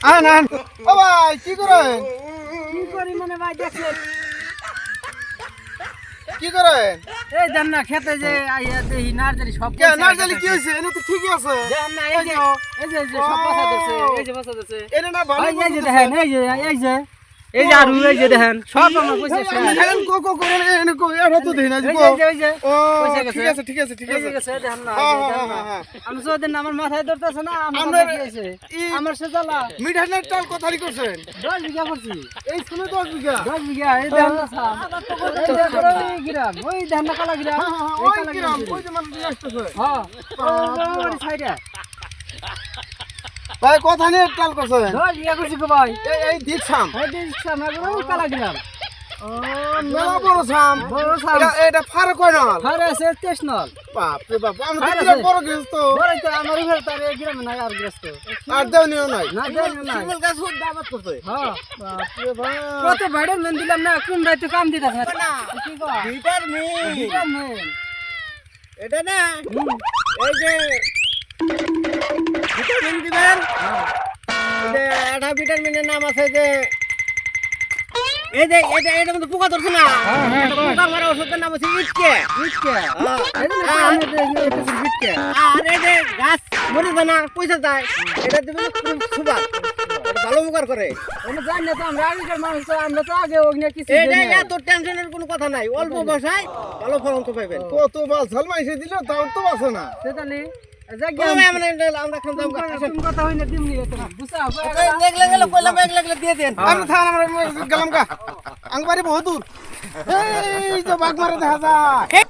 আন ও ভাই কি করেন? কি করি মানে ভাই দেখেন কি করেন? এই দেন না খেতে যে আইয়া দেহি নারজারি সব কে নারজালি কি হইছে? এনে তো ঠিকই আছে। দেন না এই যে সব পাছা দিছে এই যে পাছা দিছে এনে না ভালো এই যে দেখেন এই যে আরু এই যে দেখেন সব আমার পয়সা শেষ দেখেন কো করেন এনে কো এর হতো দেই না এই গো। যে ও পয়সা ঠিক গেছে আছে ঠিক আছে ঠিক এই আছে। যে গেছে দেখেন না হ্যাঁ, এই যে হ্যাঁ, দেন না। হ্যাঁ, হ্যাঁ। আমি যদি আমার মাথায় ধরতেছে না আমার আমরা- কি হইছে ই- আমার সে জ্বালা মিঠাইনের টাল কোথায় করছেন? 10 বিঘা করছি এই শুনে 10 বিঘা। 10 বিঘা এই দেখেন না স্যার এই দেখেন এই গ্রাম ওই দেখেন না কালা গ্রাম হ্যাঁ, হ্যাঁ, এই ওই কালা গ্রাম, গ্রাম ওই যে মানুষ নিয়ে আসতেছে। হ্যাঁ ওই সাইডে ভাই কথা নিয়ে টাল করছেন? 10 বিঘা করছি গো ভাই এই দেখছাম। এই দেখছি আমার ওই কালা গ্রাম ও মেলা বড় সাম। বড় সাম। এটা ফারে কয় না? আরে আছে স্টেশনাল বাপ রে বাপ, আমি তো ফারে বিরাট আছে। বড় গেছ তো। বড় তো আমার উপর তার এই গ্রামে নাই আর গ্রস্ত আর দেওনিও নাই। না দেওনিও নাই। শিমুল গাছ খুব দাবাত করছে। হ্যাঁ বাপ রে বাপ। কত ভাইডাল মেন দিলাম না কোন রাইতে কাম দিতাছ না কি কয় ভিটামিন। ভিটামিন এটা না এই যে ভিটামিন দিবেন। এটা একটা ভিটামিনের নাম আছে যে এই যে এটা কিন্তু পোকা ধরছে না। হ্যাঁ, এটা পোকা মারা ওষুধের নাম হচ্ছে ইটকে। ইটকে হ্যাঁ। এই যে আমি দেখি ইটকে আর এই যে গাছ মরে যায় না পয়সা যায় এটা দিবেন খুব সুপার। এটা ভালো উপকার করে। আমি জানি না তো আমরা আগেকার মানুষ তো আমরা তো আগে ওখানে কিছু এটা এত টেনশনের কোনো কথা নাই, অল্প ভাষায় ভালো ফলন তো পাইবেন। কত মাছ ঝালমাইছে দিল তাও তো বাসে না। সেটালি আমরা খান দাম কথা হইনা দিমনি এটা বুঝাও দিয়ে দেন। আমরা থান আমরা গেলাম গা। আংবাড়ি বহুত দূর। এই তো বাঘ মারা দেখা যায়।